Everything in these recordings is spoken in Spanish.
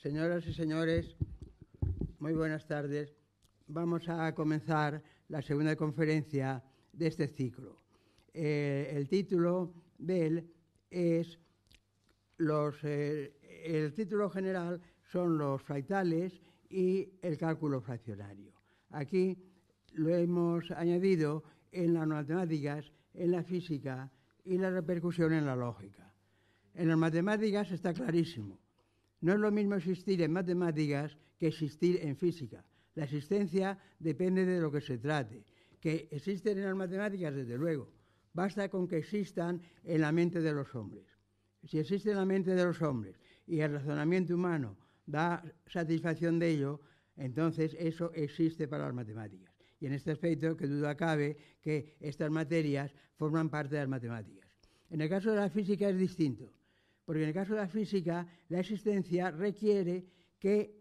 Señoras y señores, muy buenas tardes. Vamos a comenzar la segunda conferencia de este ciclo. El título de él es el título general son los fractales y el cálculo fraccionario. Aquí lo hemos añadido en las matemáticas, en la física y la repercusión en la lógica. En las matemáticas está clarísimo. No es lo mismo existir en matemáticas que existir en física. La existencia depende de lo que se trate. Que existen en las matemáticas, desde luego. Basta con que existan en la mente de los hombres. Si existe en la mente de los hombres y el razonamiento humano da satisfacción de ello, entonces eso existe para las matemáticas. Y en este aspecto, que duda cabe que estas materias forman parte de las matemáticas. En el caso de la física es distinto. Porque en el caso de la física, la existencia requiere que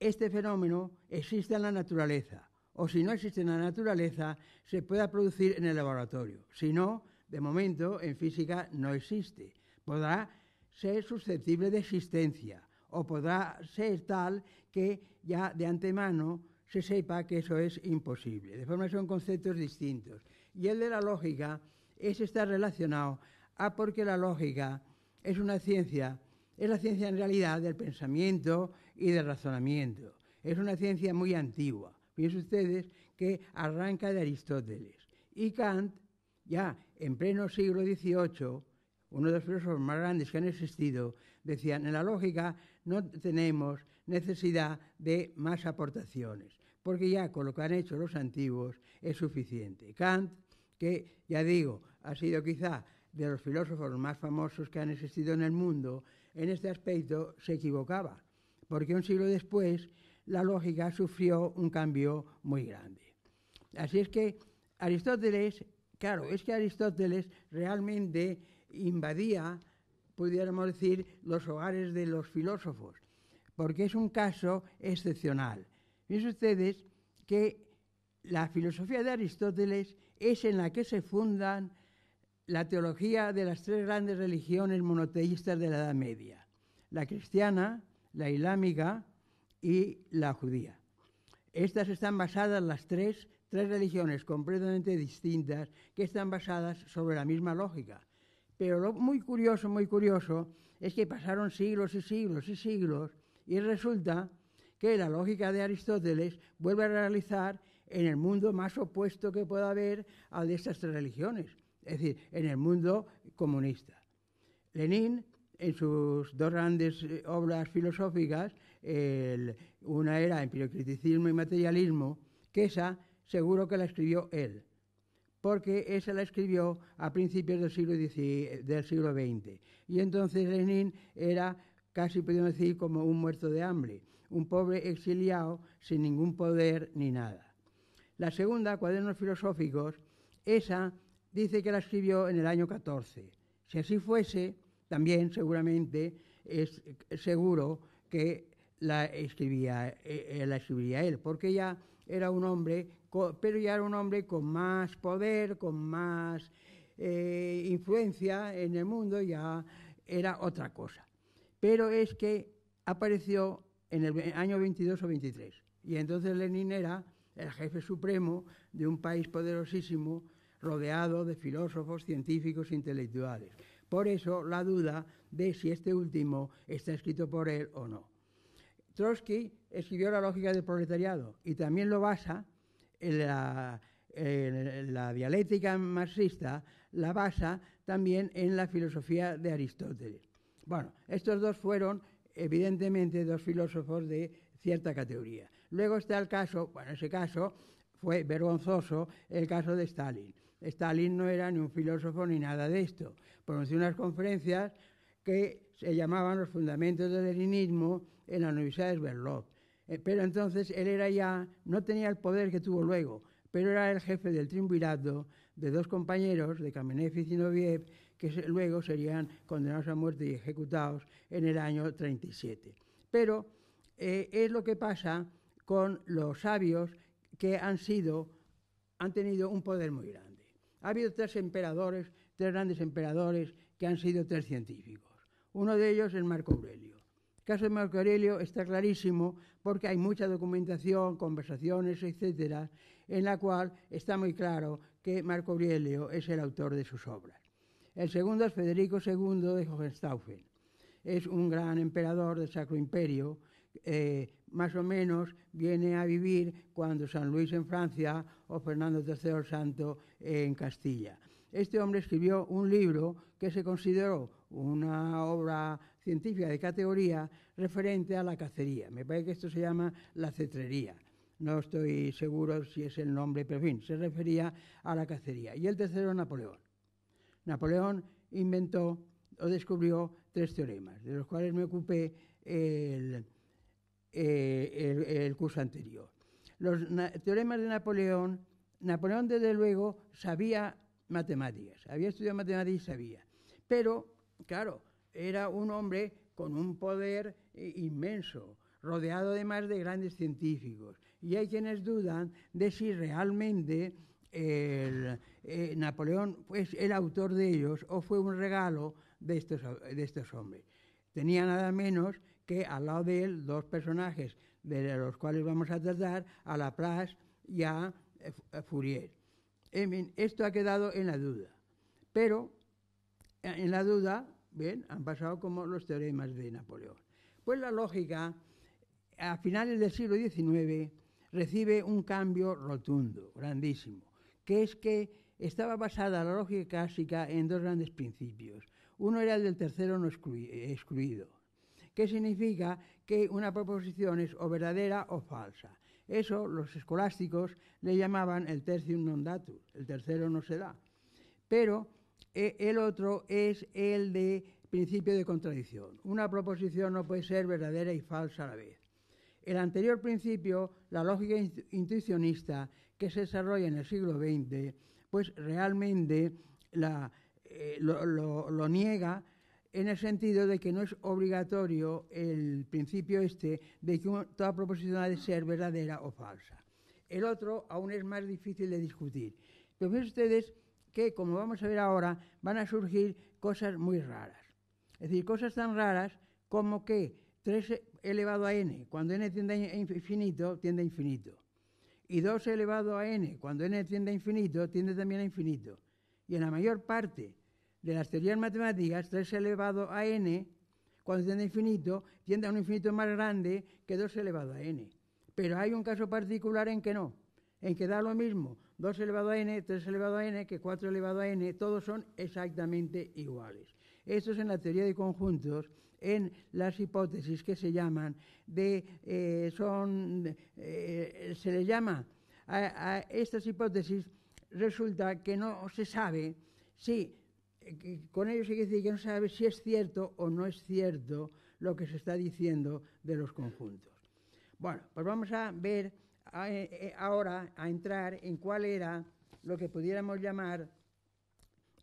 este fenómeno exista en la naturaleza. O si no existe en la naturaleza, se pueda producir en el laboratorio. Si no, de momento, en física no existe. Podrá ser susceptible de existencia o podrá ser tal que ya de antemano se sepa que eso es imposible. De forma que son conceptos distintos. Y el de la lógica está relacionado a porque la lógica es una ciencia, es la ciencia en realidad del pensamiento y del razonamiento. Es una ciencia muy antigua. Piensen ustedes que arranca de Aristóteles. Y Kant, ya en pleno siglo XVIII, uno de los filósofos más grandes que han existido, decían, en la lógica no tenemos necesidad de más aportaciones, porque ya con lo que han hecho los antiguos es suficiente. Kant, que ya digo, ha sido quizá de los filósofos más famosos que han existido en el mundo, en este aspecto se equivocaba, porque un siglo después la lógica sufrió un cambio muy grande. Así es que Aristóteles, claro, es que Aristóteles realmente invadía, pudiéramos decir, los hogares de los filósofos, porque es un caso excepcional. Fíjense ustedes que la filosofía de Aristóteles es en la que se fundan la teología de las tres grandes religiones monoteístas de la Edad Media, la cristiana, la islámica y la judía. Estas están basadas, las tres religiones completamente distintas, que están basadas sobre la misma lógica. Pero lo muy curioso, es que pasaron siglos y siglos y siglos, y resulta que la lógica de Aristóteles vuelve a realizar en el mundo más opuesto que pueda haber al de estas tres religiones. Es decir, en el mundo comunista. Lenin, en sus dos grandes obras filosóficas, una era Empiricriticismo y Materialismo, que esa seguro que la escribió él, porque esa la escribió a principios del siglo XX. Y entonces Lenin era casi, podríamos decir, como un muerto de hambre, un pobre exiliado sin ningún poder ni nada. La segunda, Cuadernos Filosóficos, esa dice que la escribió en el año 14. Si así fuese, también seguramente es seguro que la escribiría él, porque ya era un hombre, pero ya era un hombre con más poder, con más influencia en el mundo, ya era otra cosa. Pero es que apareció en el año 22 o 23, y entonces Lenin era el jefe supremo de un país poderosísimo, rodeado de filósofos, científicos e intelectuales. Por eso la duda de si este último está escrito por él o no. Trotsky escribió La lógica del proletariado y también lo basa en la dialéctica marxista, la basa también en la filosofía de Aristóteles. Bueno, estos dos fueron evidentemente dos filósofos de cierta categoría. Luego está el caso, bueno, ese caso fue vergonzoso, el caso de Stalin. Stalin no era ni un filósofo ni nada de esto. Pronunció unas conferencias que se llamaban Los fundamentos del leninismo en la Universidad de Sverdlov. Pero entonces él era ya, no tenía el poder que tuvo luego, pero era el jefe del triunvirato de dos compañeros, de Kamenev y Zinoviev, que luego serían condenados a muerte y ejecutados en el año 37. Pero es lo que pasa con los sabios que han tenido un poder muy grande. Ha habido tres grandes emperadores que han sido tres científicos. Uno de ellos es Marco Aurelio, caso de Marco Aurelio está clarísimo porque hay mucha documentación, conversaciones, etcétera, en la cual está muy claro que Marco Aurelio es el autor de sus obras. El segundo es Federico II de Hohenstaufen. Es un gran emperador del Sacro Imperio, más o menos viene a vivir cuando San Luis en Francia o Fernando III el Santo en Castilla. Este hombre escribió un libro que se consideró una obra científica de categoría referente a la cacería. Me parece que esto se llama la cetrería. No estoy seguro si es el nombre, pero en fin, se refería a la cacería. Y el tercero, Napoleón. Napoleón inventó o descubrió 3 teoremas, de los cuales me ocupé el curso anterior. Los teoremas de Napoleón, Napoleón desde luego sabía matemáticas, había estudiado matemáticas y sabía, pero claro, era un hombre con un poder inmenso, rodeado además de grandes científicos, y hay quienes dudan de si realmente Napoleón fue el autor de ellos o fue un regalo de estos hombres. Tenía nada menos que al lado de él 2 personajes de los cuales vamos a tratar, a Laplace y a Fourier. En fin, esto ha quedado en la duda, pero en la duda, bien, han pasado como los teoremas de Napoleón. Pues la lógica, a finales del siglo XIX, recibe un cambio rotundo, grandísimo, que es que estaba basada la lógica clásica en 2 grandes principios. Uno era el del tercero no excluido, que significa que una proposición es o verdadera o falsa. Eso los escolásticos le llamaban el tertium non datur, el tercero no se da. Pero el otro es el de principio de contradicción. Una proposición no puede ser verdadera y falsa a la vez. El anterior principio, la lógica intuicionista que se desarrolla en el siglo XX, pues realmente lo niega en el sentido de que no es obligatorio el principio este de que toda proposición ha de ser verdadera o falsa. El otro aún es más difícil de discutir. Pero fíjense ustedes que, como vamos a ver ahora, van a surgir cosas muy raras. Es decir, cosas tan raras como que 3 elevado a n, cuando n tiende a infinito, tiende a infinito. Y 2 elevado a n, cuando n tiende a infinito, tiende también a infinito. Y en la mayor parte de las teorías matemáticas, 3 elevado a n, cuando tiende a infinito, tiende a un infinito más grande que 2 elevado a n. Pero hay un caso particular en que no, en que da lo mismo 2 elevado a n, 3 elevado a n, que 4 elevado a n, todos son exactamente iguales. Esto es en la teoría de conjuntos, en las hipótesis que se llaman se le llama a estas hipótesis, resulta que no se sabe si, con ello se quiere decir que no se sabe si es cierto o no es cierto lo que se está diciendo de los conjuntos. Bueno, pues vamos a ver ahora, a entrar en cuál era lo que pudiéramos llamar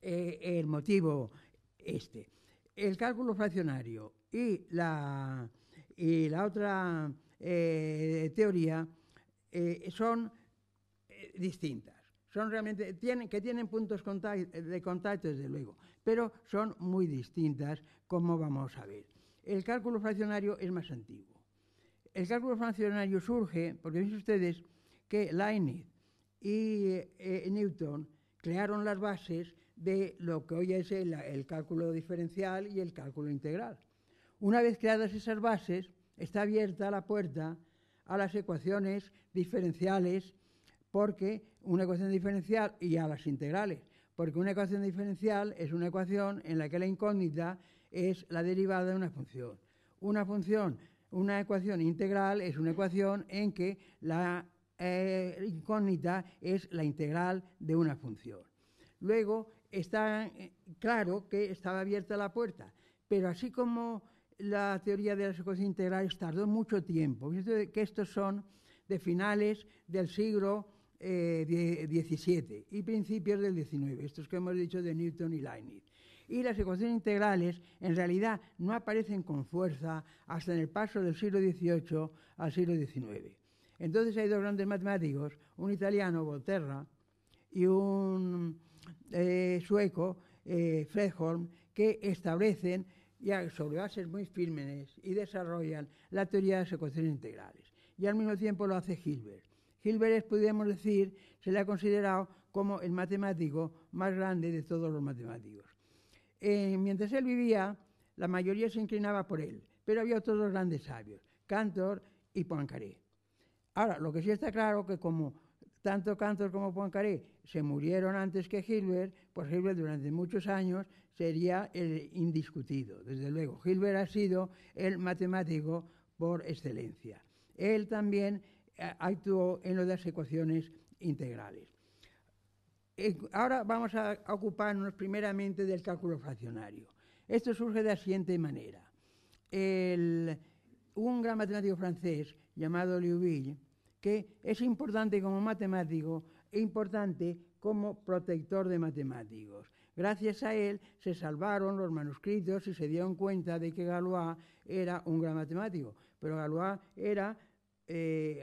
el motivo este. El cálculo fraccionario y la otra teoría son distintas. Son realmente, tienen puntos de contacto, desde luego, pero son muy distintas, como vamos a ver. El cálculo fraccionario es más antiguo. El cálculo fraccionario surge porque ven ustedes que Leibniz y Newton crearon las bases de lo que hoy es el cálculo diferencial y el cálculo integral. Una vez creadas esas bases, está abierta la puerta a las ecuaciones diferenciales, porque una ecuación diferencial, y a las integrales, porque una ecuación diferencial es una ecuación en la que la incógnita es la derivada de una función. Una ecuación integral es una ecuación en que la incógnita es la integral de una función. Luego está claro que estaba abierta la puerta, pero así como la teoría de las ecuaciones integrales tardó mucho tiempo, que estos son de finales del siglo XVII y principios del XIX, estos que hemos dicho de Newton y Leibniz. Y las ecuaciones integrales en realidad no aparecen con fuerza hasta en el paso del siglo XVIII al siglo XIX. Entonces hay 2 grandes matemáticos, un italiano, Volterra, y un sueco, Fredholm, que establecen sobre bases muy firmes y desarrollan la teoría de las ecuaciones integrales. Y al mismo tiempo lo hace Hilbert. Hilbert, podríamos decir, se le ha considerado como el matemático más grande de todos los matemáticos. Mientras él vivía, la mayoría se inclinaba por él, pero había otros grandes sabios, Cantor y Poincaré. Ahora, lo que sí está claro que como tanto Cantor como Poincaré se murieron antes que Hilbert, pues Hilbert durante muchos años sería el indiscutido. Desde luego, Hilbert ha sido el matemático por excelencia. Él también actuó en lo de las ecuaciones integrales. Ahora vamos a ocuparnos primeramente del cálculo fraccionario. Esto surge de la siguiente manera. Un gran matemático francés llamado Liouville, que es importante como matemático e importante como protector de matemáticos. Gracias a él se salvaron los manuscritos y se dieron cuenta de que Galois era un gran matemático. Pero Galois era,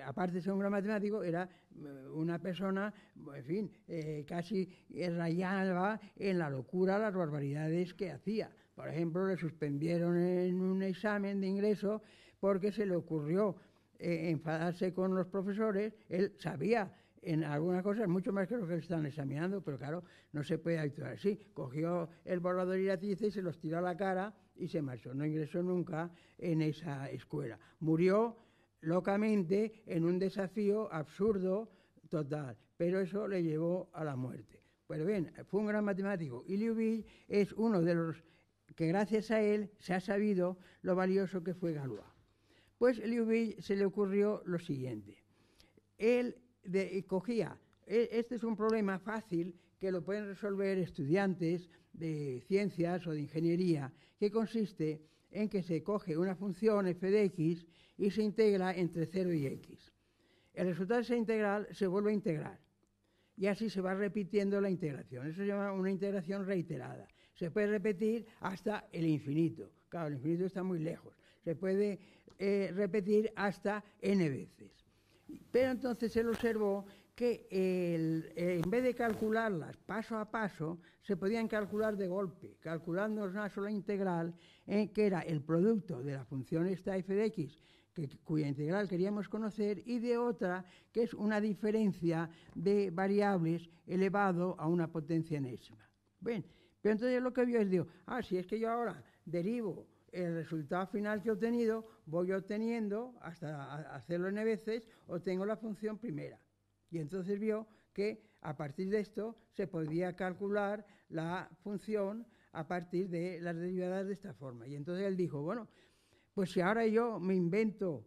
aparte de ser un gran matemático, era una persona, en fin, casi rayaba en la locura las barbaridades que hacía. Por ejemplo, le suspendieron en un examen de ingreso porque se le ocurrió enfadarse con los profesores. Él sabía en algunas cosas mucho más que lo que le estaban examinando, pero claro, no se puede actuar así. Cogió el borrador y la tiza y se los tiró a la cara y se marchó. No ingresó nunca en esa escuela. Murió locamente en un desafío absurdo total, pero eso le llevó a la muerte. Pues bien, fue un gran matemático y Liouville es uno de los que gracias a él se ha sabido lo valioso que fue Galois. Pues a Liouville se le ocurrió lo siguiente. Él cogía, este es un problema fácil que lo pueden resolver estudiantes de ciencias o de ingeniería, que consiste en que se coge una función f de x y se integra entre 0 y x. El resultado de esa integral se vuelve a integrar y así se va repitiendo la integración. Eso se llama una integración reiterada. Se puede repetir hasta el infinito. Claro, el infinito está muy lejos. Se puede repetir hasta n veces. Pero entonces él observó que en vez de calcularlas paso a paso, se podían calcular de golpe, calculando una sola integral, que era el producto de la función esta f de x, cuya integral queríamos conocer, y de otra, que es una diferencia de variables elevado a una potencia enésima. Bien, pero entonces lo que vio es, digo, si es que yo ahora derivo el resultado final que he obtenido, voy obteniendo, hasta hacerlo n veces, obtengo la función primera. Y entonces vio que a partir de esto se podía calcular la función a partir de las derivadas de esta forma. Y entonces él dijo, bueno, pues si ahora yo me invento,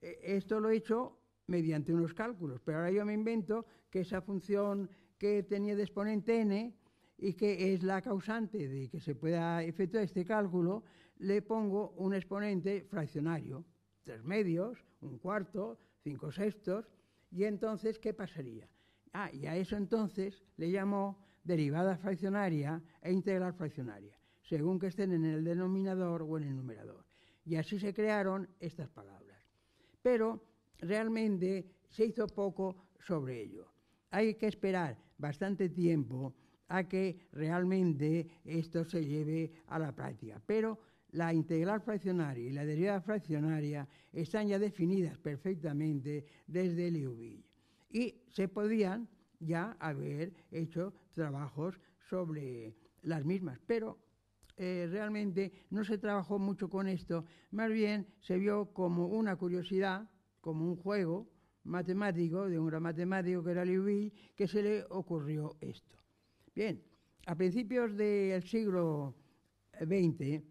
esto lo he hecho mediante unos cálculos, pero ahora yo me invento que esa función que tenía de exponente n y que es la causante de que se pueda efectuar este cálculo, le pongo un exponente fraccionario, 3/2, 1/4, 5/6, y entonces, ¿qué pasaría? Y a eso entonces le llamó derivada fraccionaria e integral fraccionaria, según que estén en el denominador o en el numerador. Y así se crearon estas palabras. Pero realmente se hizo poco sobre ello. Hay que esperar bastante tiempo a que realmente esto se lleve a la práctica. Pero la integral fraccionaria y la derivada fraccionaria están ya definidas perfectamente desde Liouville. Y se podían ya haber hecho trabajos sobre las mismas, pero realmente no se trabajó mucho con esto, más bien se vio como una curiosidad, como un juego matemático de un gran matemático que era Liouville, que se le ocurrió esto. Bien, a principios del siglo XX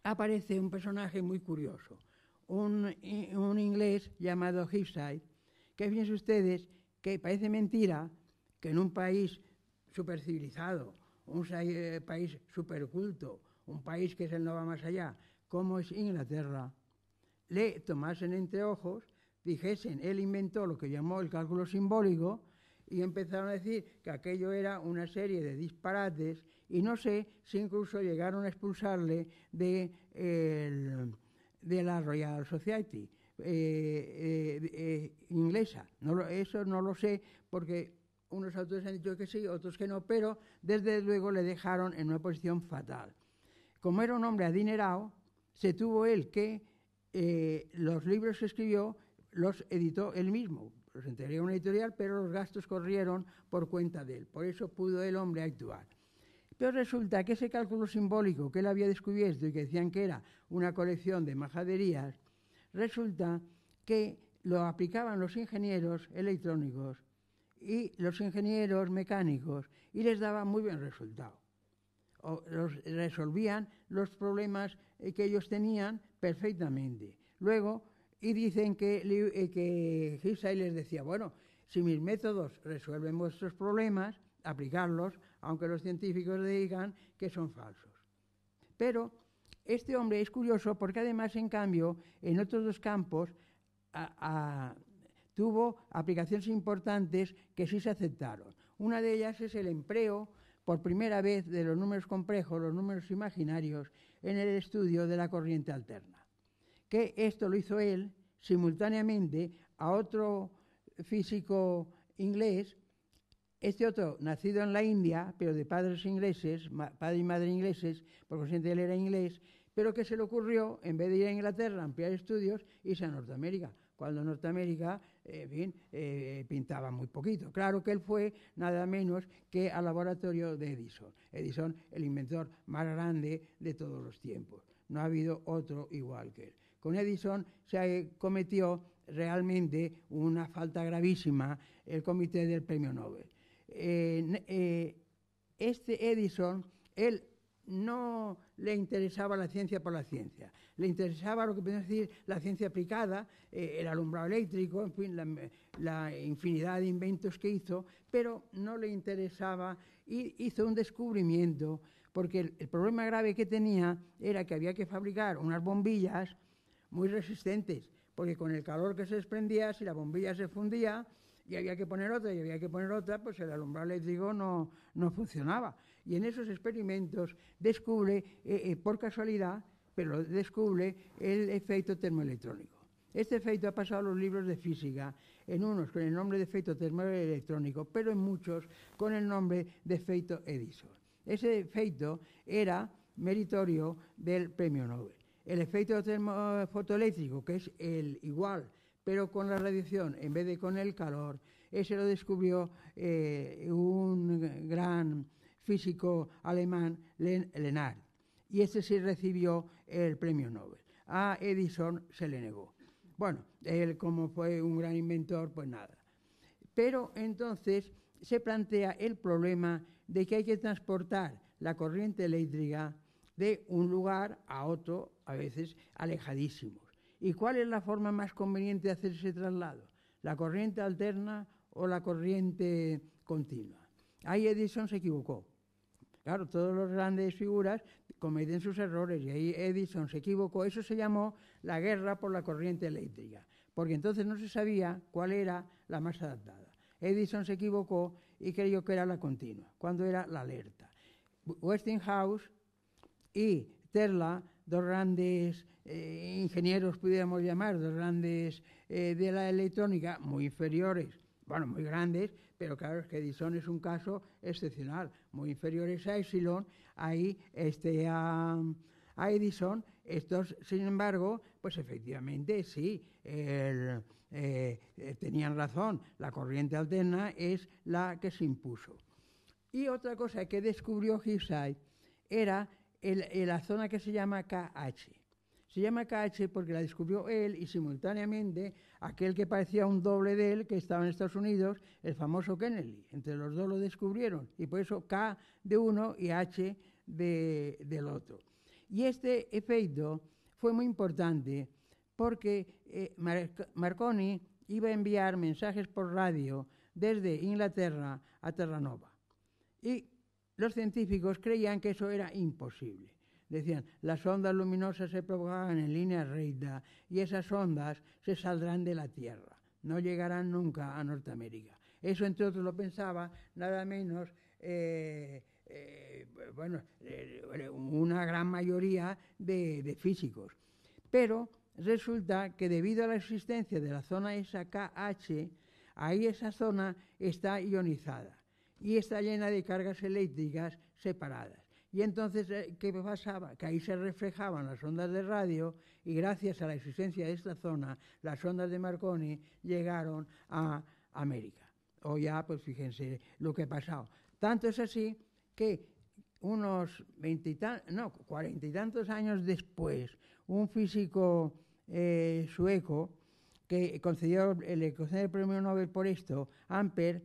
aparece un personaje muy curioso, un inglés llamado Hillside, que fíjense ustedes que parece mentira que en un país supercivilizado, un país superculto, un país que es el no va más allá, como es Inglaterra, le tomasen entre ojos, dijesen, él inventó lo que llamó el cálculo simbólico y empezaron a decir que aquello era una serie de disparates y no sé si incluso llegaron a expulsarle de la Royal Society inglesa. Eso no lo sé porque unos autores han dicho que sí, otros que no, pero desde luego le dejaron en una posición fatal. como era un hombre adinerado, se tuvo él que los libros que escribió los editó él mismo. Los entregó a una editorial, pero los gastos corrieron por cuenta de él. Por eso pudo el hombre actuar. Pero resulta que ese cálculo simbólico que él había descubierto y que decían que era una colección de majaderías, resulta que lo aplicaban los ingenieros electrónicos y los ingenieros mecánicos y les daba muy buen resultado. Resolvían los problemas que ellos tenían perfectamente. Luego, y dicen que Hisai les decía, bueno, si mis métodos resuelven vuestros problemas, aplicarlos, aunque los científicos digan que son falsos. Pero este hombre es curioso porque además, en cambio, en otros dos campos tuvo aplicaciones importantes que sí se aceptaron. Una de ellas es el empleo por primera vez de los números complejos, los números imaginarios, en el estudio de la corriente alterna. Que esto lo hizo él simultáneamente a otro físico inglés, este otro nacido en la India, pero de padres ingleses, padre y madre ingleses, por consiguiente él era inglés, pero que se le ocurrió, en vez de ir a Inglaterra a ampliar estudios, irse a Norteamérica, cuando Norteamérica pintaba muy poquito. Claro que él fue nada menos que al laboratorio de Edison. Edison, el inventor más grande de todos los tiempos. No ha habido otro igual que él. Con Edison se cometió realmente una falta gravísima el comité del premio Nobel. Este Edison, él no le interesaba la ciencia por la ciencia, le interesaba lo que podemos decir la ciencia aplicada, el alumbrado eléctrico, en fin, la infinidad de inventos que hizo, pero no le interesaba y hizo un descubrimiento, porque el problema grave que tenía era que había que fabricar unas bombillas muy resistentes, porque con el calor que se desprendía, si la bombilla se fundía, y había que poner otra, pues el alumbrado eléctrico no funcionaba. Y en esos experimentos descubre, por casualidad, pero descubre el efecto termoelectrónico. Este efecto ha pasado a los libros de física, en unos con el nombre de efecto termoelectrónico, pero en muchos con el nombre de efecto Edison. Ese efecto era meritorio del premio Nobel. El efecto fotoeléctrico, que es el igual, pero con la radiación en vez de con el calor, ese lo descubrió un gran físico alemán, Lenard, y este sí recibió el premio Nobel. A Edison se le negó. Bueno, él como fue un gran inventor, pues nada. Pero entonces se plantea el problema de que hay que transportar la corriente eléctrica de un lugar a otro, a veces alejadísimos. ¿Y cuál es la forma más conveniente de hacer ese traslado? ¿La corriente alterna o la corriente continua? Ahí Edison se equivocó. Claro, todas las grandes figuras cometen sus errores y ahí Edison se equivocó. Eso se llamó la guerra por la corriente eléctrica, porque entonces no se sabía cuál era la más adaptada. Edison se equivocó y creyó que era la continua, cuando era la alerta. Westinghouse y Tesla, dos grandes ingenieros, pudiéramos llamar, dos grandes de la electrónica, muy inferiores, bueno, muy grandes, pero claro, es que Edison es un caso excepcional, muy inferiores a Epsilon, ahí a Edison, estos, sin embargo, pues efectivamente sí, tenían razón, la corriente alterna es la que se impuso. Y otra cosa que descubrió Hisai era la zona que se llama KH. Se llama KH porque la descubrió él y simultáneamente aquel que parecía un doble de él, que estaba en Estados Unidos, el famoso Kennedy. Entre los dos lo descubrieron y por eso K de uno y H del otro. Y este efecto fue muy importante porque Marconi iba a enviar mensajes por radio desde Inglaterra a Terranova. Y los científicos creían que eso era imposible. Decían, las ondas luminosas se propagan en línea recta y esas ondas se saldrán de la Tierra, no llegarán nunca a Norteamérica. Eso, entre otros, lo pensaba nada menos, una gran mayoría de físicos. Pero resulta que debido a la existencia de la zona esa KH, ahí esa zona está ionizada y está llena de cargas eléctricas separadas. Y entonces, ¿qué pasaba? Que ahí se reflejaban las ondas de radio y gracias a la existencia de esta zona, las ondas de Marconi llegaron a América. O ya, pues fíjense lo que ha pasado. Tanto es así que unos 40 y tantos años después, un físico sueco que le concedió el premio Nobel por esto, Ampere,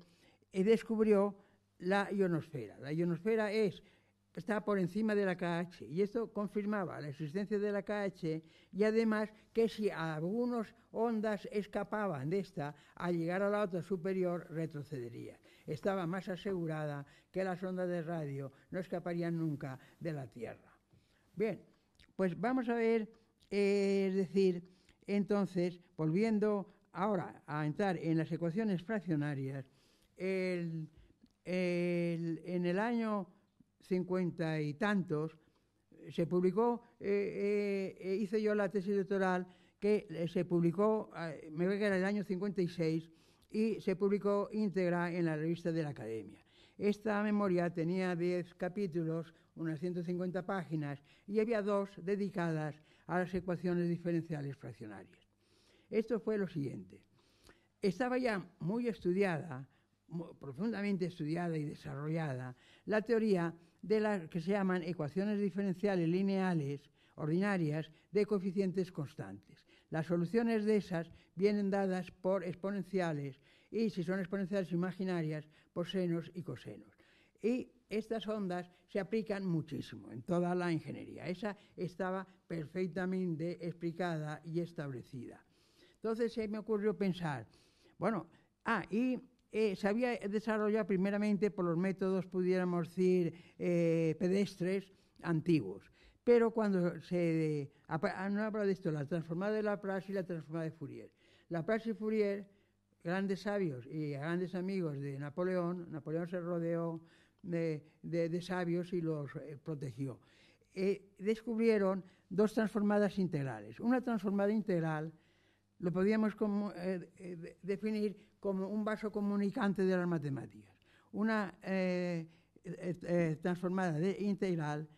descubrió la ionosfera. La ionosfera está por encima de la KH y esto confirmaba la existencia de la KH y además que si algunas ondas escapaban de esta, al llegar a la otra superior retrocedería. Estaba más asegurada que las ondas de radio no escaparían nunca de la Tierra. Bien, pues vamos a ver, es decir, entonces, volviendo ahora a entrar en las ecuaciones fraccionarias, en el año 50 y tantos se publicó, hice yo la tesis doctoral que se publicó, me parece que era el año 56, y se publicó íntegra en la revista de la Academia. Esta memoria tenía 10 capítulos, unas 150 páginas, y había 2 dedicadas a las ecuaciones diferenciales fraccionarias. Esto fue lo siguiente. Estaba ya muy estudiada, profundamente estudiada y desarrollada, la teoría de las que se llaman ecuaciones diferenciales lineales ordinarias de coeficientes constantes. Las soluciones de esas vienen dadas por exponenciales y, si son exponenciales imaginarias, por senos y cosenos. Y estas ondas se aplican muchísimo en toda la ingeniería. Esa estaba perfectamente explicada y establecida. Entonces se me ocurrió pensar, bueno, se había desarrollado primeramente por los métodos, pudiéramos decir, pedestres antiguos. Pero cuando no habla de esto, la transformada de Laplace y la transformada de Fourier. Laplace y Fourier, grandes sabios y grandes amigos de Napoleón, Napoleón se rodeó de sabios y los protegió. Descubrieron 2 transformadas integrales. Una transformada integral lo podíamos definir como un vaso comunicante de las matemáticas. Una transformada integral,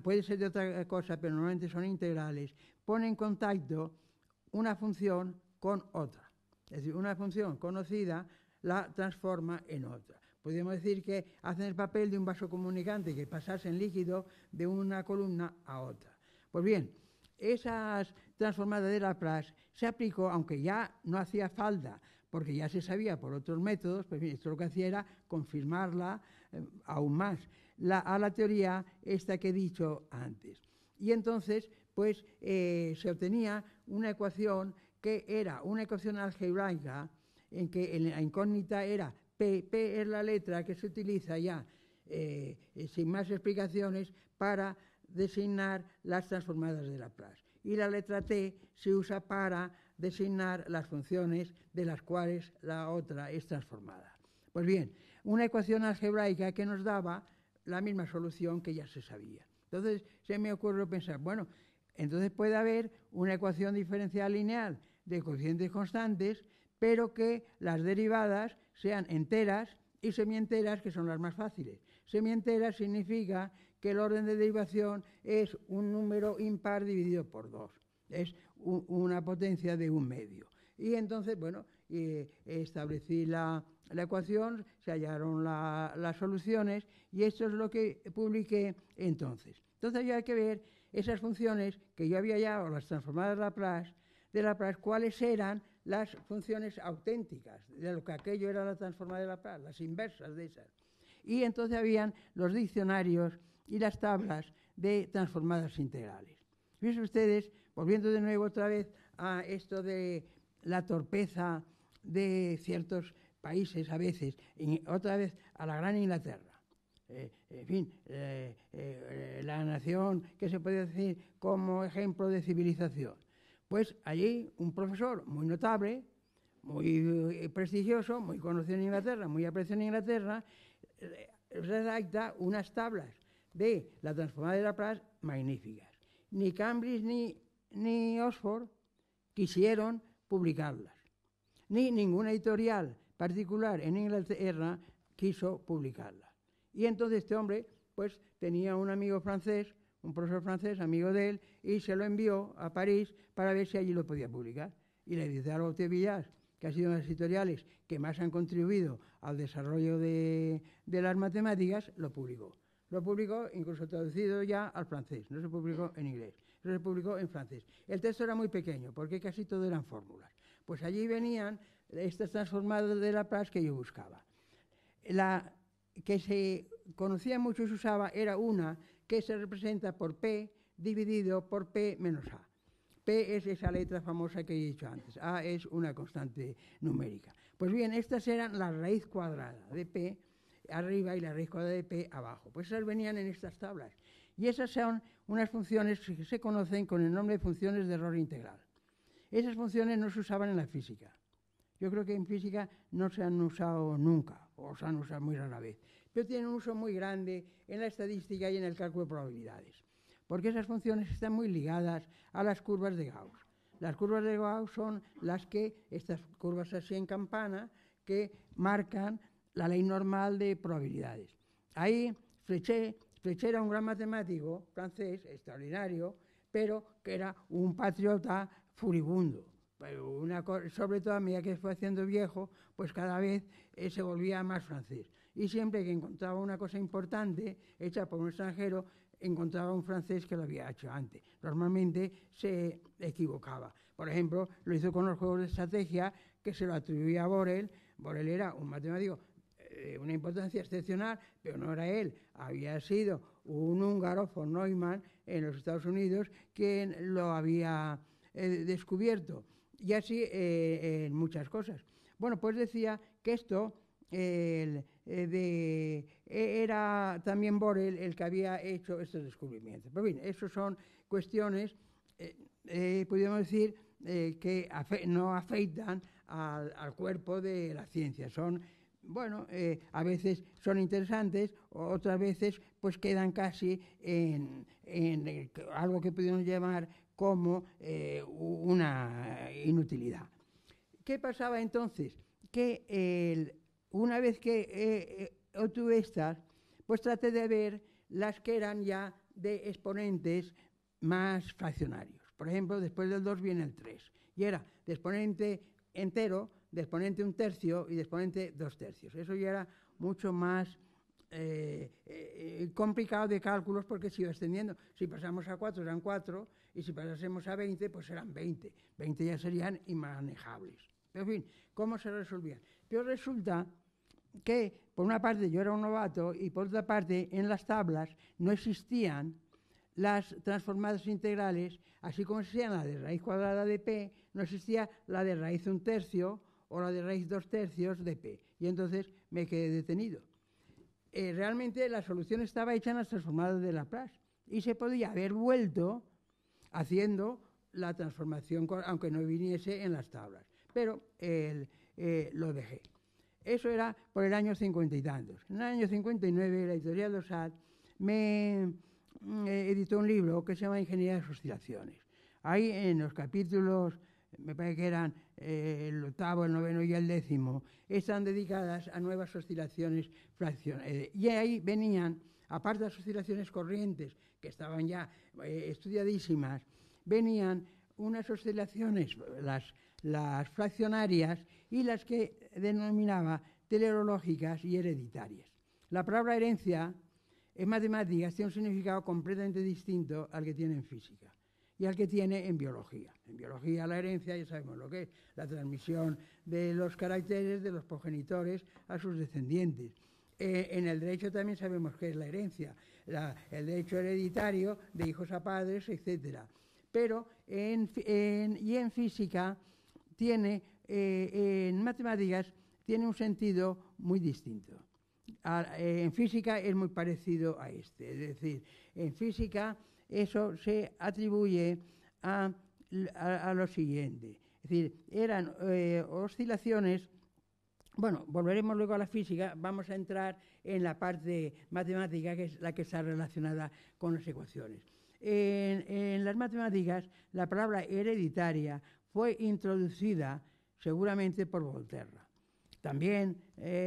puede ser de otra cosa, pero normalmente son integrales, pone en contacto una función con otra. Es decir, una función conocida la transforma en otra. Podríamos decir que hacen el papel de un vaso comunicante que pasase en líquido de una columna a otra. Pues bien, esas transformadas de Laplace se aplicó, aunque ya no hacía falta, porque ya se sabía por otros métodos, pues bien, esto lo que hacía era confirmarla aún más a la teoría esta que he dicho antes. Y entonces, pues, se obtenía una ecuación que era una ecuación algebraica en que la incógnita era P. P es la letra que se utiliza ya, sin más explicaciones, para designar las transformadas de Laplace. Y la letra T se usa para designar las funciones de las cuales la otra es transformada. Pues bien, una ecuación algebraica que nos daba la misma solución que ya se sabía. Entonces se me ocurrió pensar, bueno, entonces puede haber una ecuación diferencial lineal de coeficientes constantes, pero que las derivadas sean enteras y semienteras, que son las más fáciles. Semienteras significa que el orden de derivación es un número impar dividido por 2. Es una potencia de 1/2. Y entonces, bueno, establecí la ecuación, se hallaron las soluciones y esto es lo que publiqué entonces. Entonces ya hay que ver esas funciones que yo había hallado, las transformadas de Laplace, cuáles eran las funciones auténticas de lo que aquello era la transformada de Laplace, las inversas de esas. Y entonces habían los diccionarios y las tablas de transformadas integrales. Fíjense ustedes, volviendo de nuevo otra vez a esto de la torpeza de ciertos países a veces, y otra vez a la Gran Inglaterra. En fin, la nación que se puede decir como ejemplo de civilización. Pues allí un profesor muy notable, muy prestigioso, muy conocido en Inglaterra, muy apreciado en Inglaterra, redacta unas tablas de la transformada de Laplace magníficas. Ni Cambridge ni Oxford quisieron publicarlas, ni ninguna editorial particular en Inglaterra quiso publicarlas. Y entonces este hombre, pues tenía un amigo francés, un profesor francés, amigo de él, y se lo envió a París para ver si allí lo podía publicar. Y la editorial Gautier-Villars, que ha sido una de las editoriales que más han contribuido al desarrollo de las matemáticas, lo publicó. Lo publicó incluso traducido ya al francés, no se publicó en inglés, no se publicó en francés. El texto era muy pequeño, porque casi todo eran fórmulas. Pues allí venían estas transformadas de Laplace que yo buscaba. La que se conocía mucho y se usaba era una que se representa por P dividido por P menos A. P es esa letra famosa que he dicho antes. A es una constante numérica. Pues bien, estas eran la raíz cuadrada de P arriba y la raíz cuadrada de P abajo. Pues esas venían en estas tablas. Y esas son unas funciones que se conocen con el nombre de funciones de error integral. Esas funciones no se usaban en la física. Yo creo que en física no se han usado nunca, o se han usado muy rara vez. Pero tienen un uso muy grande en la estadística y en el cálculo de probabilidades. Porque esas funciones están muy ligadas a las curvas de Gauss. Las curvas de Gauss son estas curvas así en campana, que marcan la ley normal de probabilidades. Ahí Fléchet era un gran matemático francés, extraordinario, pero que era un patriota furibundo. Pero sobre todo a medida que fue haciendo viejo, pues cada vez se volvía más francés. Y siempre que encontraba una cosa importante hecha por un extranjero, encontraba un francés que lo había hecho antes. Normalmente se equivocaba. Por ejemplo, lo hizo con los juegos de estrategia, que se lo atribuía a Borel. Borel era un matemático de una importancia excepcional, pero no era él. Había sido un húngaro, von Neumann, en los Estados Unidos, quien lo había descubierto. Y así en muchas cosas. Bueno, pues decía que esto era también Borel el que había hecho estos descubrimientos. Pero bien, eso son cuestiones, podríamos decir, que no afectan al cuerpo de la ciencia. Son, bueno, a veces son interesantes, otras veces pues quedan casi en algo que podemos llamar como una inutilidad. ¿Qué pasaba entonces? Que una vez que obtuve estas, pues traté de ver las que eran ya de exponentes más fraccionarios. Por ejemplo, después del 2 viene el 3. Y era de exponente entero, de exponente 1/3 y de exponente 2/3. Eso ya era mucho más complicado de cálculos, porque se iba extendiendo. Si pasamos a 4 eran 4, y si pasásemos a 20, pues eran 20. 20 ya serían inmanejables. Pero en fin, ¿cómo se resolvían? Pero resulta que, por una parte, yo era un novato, y por otra parte, en las tablas no existían las transformadas integrales, así como existían la de raíz cuadrada de P, no existía la de raíz 1/3 o la de raíz 2/3 de P. Y entonces me quedé detenido. Realmente la solución estaba hecha en las transformadas de Laplace, y se podía haber vuelto haciendo la transformación, aunque no viniese en las tablas. Pero lo dejé. Eso era por el año 50 y tantos. En el año 59, la editorial Dosat me editó un libro que se llama Ingeniería de las oscilaciones. Ahí, en los capítulos, me parece que eran el 8º, el 9º y el 10º, están dedicadas a nuevas oscilaciones fraccionarias. Y ahí venían, aparte de las oscilaciones corrientes, que estaban ya estudiadísimas, venían unas oscilaciones, las fraccionarias, y las que denominaba teleológicas y hereditarias. La palabra herencia en matemáticas tiene un significado completamente distinto al que tiene en física y al que tiene en biología. En biología la herencia ya sabemos lo que es, la transmisión de los caracteres de los progenitores a sus descendientes. En el derecho también sabemos qué es la herencia, el derecho hereditario de hijos a padres, etc. Pero en física tiene, en matemáticas tiene un sentido muy distinto. En física es muy parecido a este, es decir, en física eso se atribuye a lo siguiente, es decir, eran oscilaciones. Bueno, volveremos luego a la física, vamos a entrar en la parte matemática, que es la que está relacionada con las ecuaciones. En las matemáticas, la palabra hereditaria fue introducida seguramente por Volterra. También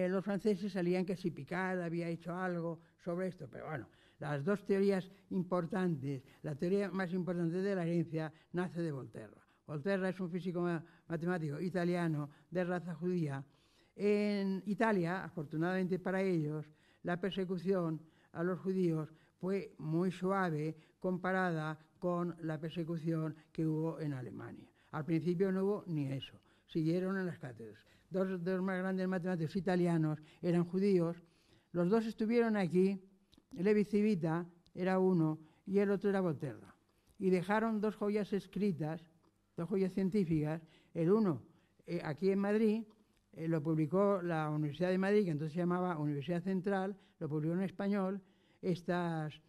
los franceses salían que si Picard había hecho algo sobre esto, pero bueno, Las dos teorías importantes, la teoría más importante de la herencia nace de Volterra. Volterra es un físico matemático italiano de raza judía. En Italia, afortunadamente para ellos, la persecución a los judíos fue muy suave comparada con la persecución que hubo en Alemania. Al principio no hubo ni eso, siguieron en las cátedras. Dos de los más grandes matemáticos italianos eran judíos, los dos estuvieron aquí, Levi Civita era uno y el otro era Volterra. Y dejaron dos joyas escritas, dos joyas científicas, el uno aquí en Madrid, lo publicó la Universidad de Madrid, que entonces se llamaba Universidad Central, lo publicó en español, estas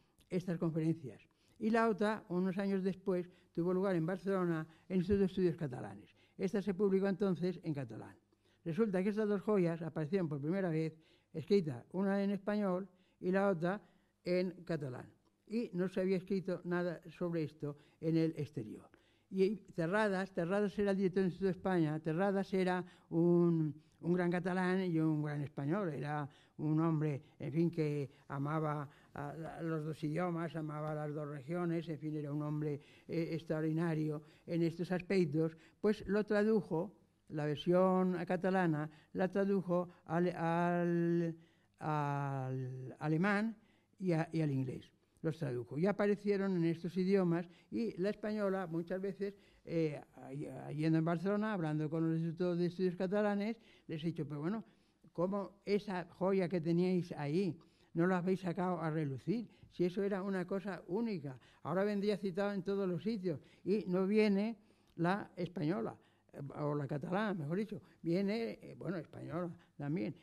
conferencias. Y la otra, unos años después, tuvo lugar en Barcelona, en el Instituto de Estudios Catalanes. Esta se publicó entonces en catalán. Resulta que estas dos joyas aparecieron por primera vez escritas, una en español y la otra en catalán. Y no se había escrito nada sobre esto en el exterior. Y Terradas era el director del Instituto de España, Terradas era un gran catalán y un gran español, era un hombre, en fin, que amaba los dos idiomas, amaba las dos regiones, en fin, era un hombre extraordinario en estos aspectos, pues lo tradujo, la versión catalana, la tradujo al alemán y al inglés. Los tradujo. Y aparecieron en estos idiomas y la española muchas veces, yendo en Barcelona, hablando con los institutos de estudios catalanes, les he dicho, pero bueno, ¿cómo esa joya que teníais ahí no la habéis sacado a relucir? Si eso era una cosa única. Ahora vendría citado en todos los sitios y no viene la española. O la catalana, mejor dicho, viene, española también,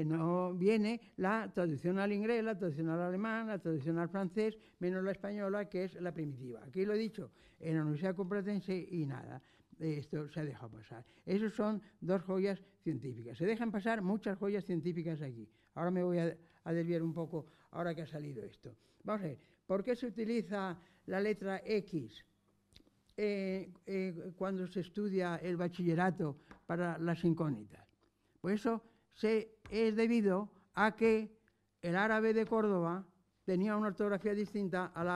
no viene la traducción al inglés, la traducción al alemán, la traducción al francés, menos la española, que es la primitiva. Aquí lo he dicho, en la Universidad Complutense y nada, esto se ha dejado pasar. Esas son dos joyas científicas. Se dejan pasar muchas joyas científicas aquí. Ahora me voy a desviar un poco, ahora que ha salido esto. Vamos a ver, ¿por qué se utiliza la letra X? Cuando se estudia el bachillerato para las incógnitas. Pues eso es debido a que el árabe de Córdoba tenía una ortografía distinta al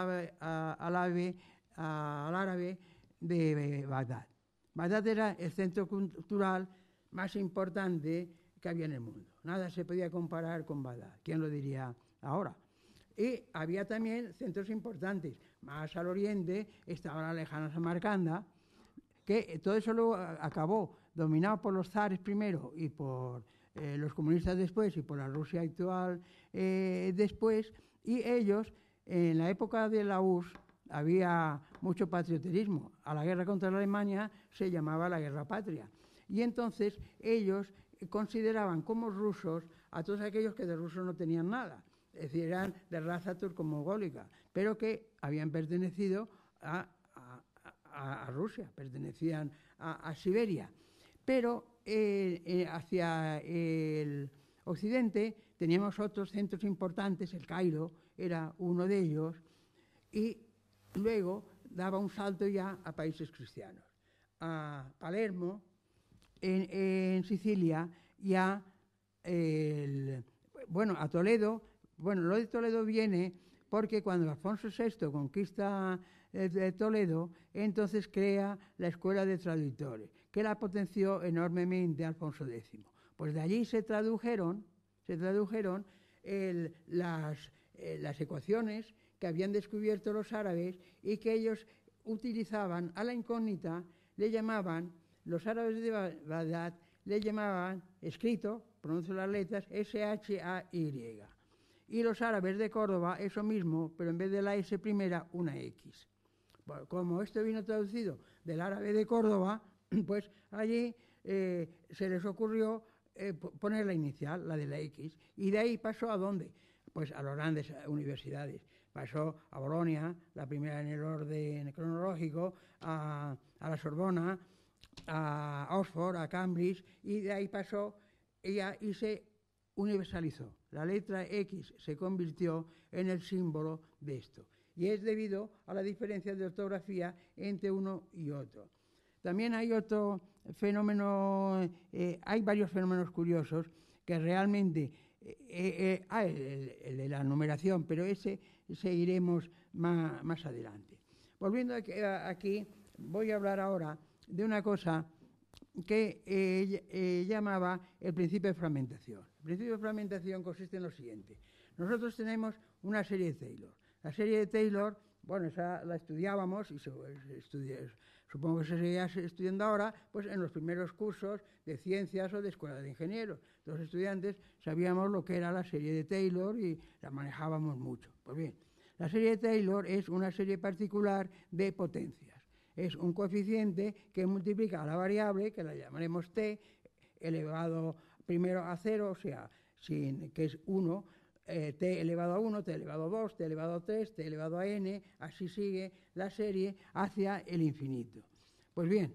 árabe de Bagdad. Bagdad era el centro cultural más importante que había en el mundo. Nada se podía comparar con Bagdad. ¿Quién lo diría ahora? Y había también centros importantes. Más al oriente estaba la lejana Samarcanda, que todo eso luego acabó dominado por los zares primero y por los comunistas después y por la Rusia actual después. Y ellos, en la época de la URSS, había mucho patrioterismo. A la guerra contra la Alemania se llamaba la guerra patria. Y entonces ellos consideraban como rusos a todos aquellos que de rusos no tenían nada. Es decir, eran de raza turco-mongólica, pero que habían pertenecido a Rusia, pertenecían a Siberia. Pero hacia el occidente teníamos otros centros importantes, el Cairo era uno de ellos, y luego daba un salto ya a países cristianos, a Palermo, en Sicilia, y a Toledo. Bueno, lo de Toledo viene porque cuando Alfonso VI conquista Toledo, entonces crea la Escuela de Traductores, que la potenció enormemente Alfonso X. Pues de allí se tradujeron las ecuaciones que habían descubierto los árabes y que ellos utilizaban a la incógnita, le llamaban, los árabes de Bagdad le llamaban, escrito, pronuncio las letras, SHAY. Y los árabes de Córdoba, eso mismo, pero en vez de la S primera, una X. Bueno, como esto vino traducido del árabe de Córdoba, pues allí se les ocurrió poner la inicial, la de la X, y de ahí pasó ¿a dónde? Pues a las grandes universidades. Pasó a Bolonia, la primera en el orden cronológico, a la Sorbona, a Oxford, a Cambridge, y de ahí pasó ella y se universalizó. La letra X se convirtió en el símbolo de esto. Y es debido a la diferencia de ortografía entre uno y otro. También hay otro fenómeno, hay varios fenómenos curiosos que realmente, el de la numeración, pero ese seguiremos más adelante. Volviendo aquí, voy a hablar ahora de una cosa que llamaba el principio de fragmentación. El principio de fragmentación consiste en lo siguiente. Nosotros tenemos una serie de Taylor. La serie de Taylor, bueno, esa la estudiábamos y supongo que se seguirá estudiando ahora, pues en los primeros cursos de ciencias o de escuela de ingenieros. Los estudiantes sabíamos lo que era la serie de Taylor y la manejábamos mucho. Pues bien, la serie de Taylor es una serie particular de potencias. Es un coeficiente que multiplica a la variable, que la llamaremos t, elevado primero a 0, o sea, que es 1, t elevado a 1, t elevado a 2, t elevado a 3, t elevado a n, así sigue la serie hacia el infinito. Pues bien,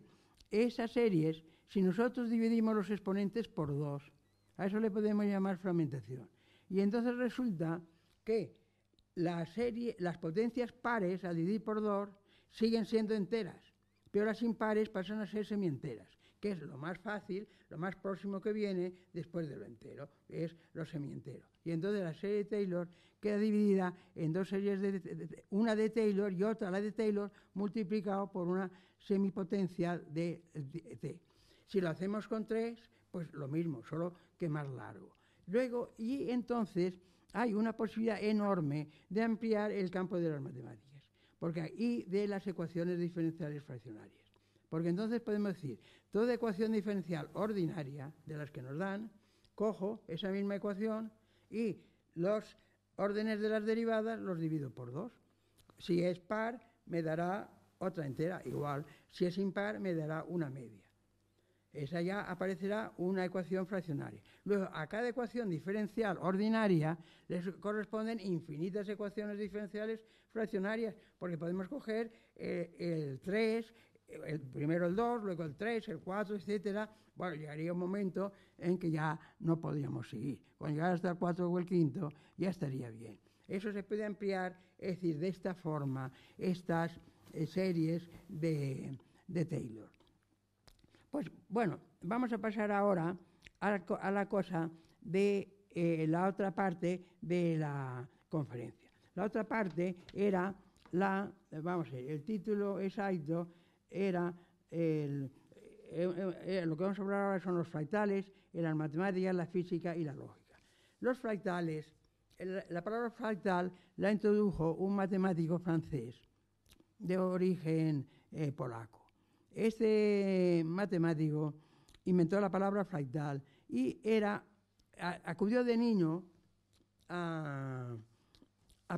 esas series, si nosotros dividimos los exponentes por 2, a eso le podemos llamar fragmentación. Y entonces resulta que las potencias pares, al dividir por 2, siguen siendo enteras, pero las impares pasan a ser semienteras, que es lo más fácil, lo más próximo que viene después de lo entero, es lo semientero. Y entonces la serie de Taylor queda dividida en dos series, una de Taylor y otra, la de Taylor, multiplicado por una semipotencia de t. Si lo hacemos con 3, pues lo mismo, solo que más largo. Luego, y entonces hay una posibilidad enorme de ampliar el campo de las matemáticas. Y de las ecuaciones diferenciales fraccionarias. Porque entonces podemos decir, toda ecuación diferencial ordinaria, de las que nos dan, cojo esa misma ecuación y los órdenes de las derivadas los divido por 2. Si es par, me dará otra entera, igual. Si es impar, me dará una media. Esa ya aparecerá una ecuación fraccionaria. Luego, a cada ecuación diferencial ordinaria les corresponden infinitas ecuaciones diferenciales fraccionarias, porque podemos coger el 3, primero el 2, luego el 3, el 4, etc. Bueno, llegaría un momento en que ya no podríamos seguir. Cuando llegara hasta el 4 o el 5, ya estaría bien. Eso se puede ampliar, es decir, de esta forma, estas series de Taylor. Pues bueno, vamos a pasar ahora a la cosa de la otra parte de la conferencia. La otra parte era el título exacto era lo que vamos a hablar ahora son los fractales en las matemáticas, la física y la lógica. Los fractales, la palabra fractal la introdujo un matemático francés de origen polaco. Este matemático inventó la palabra fractal y acudió de niño a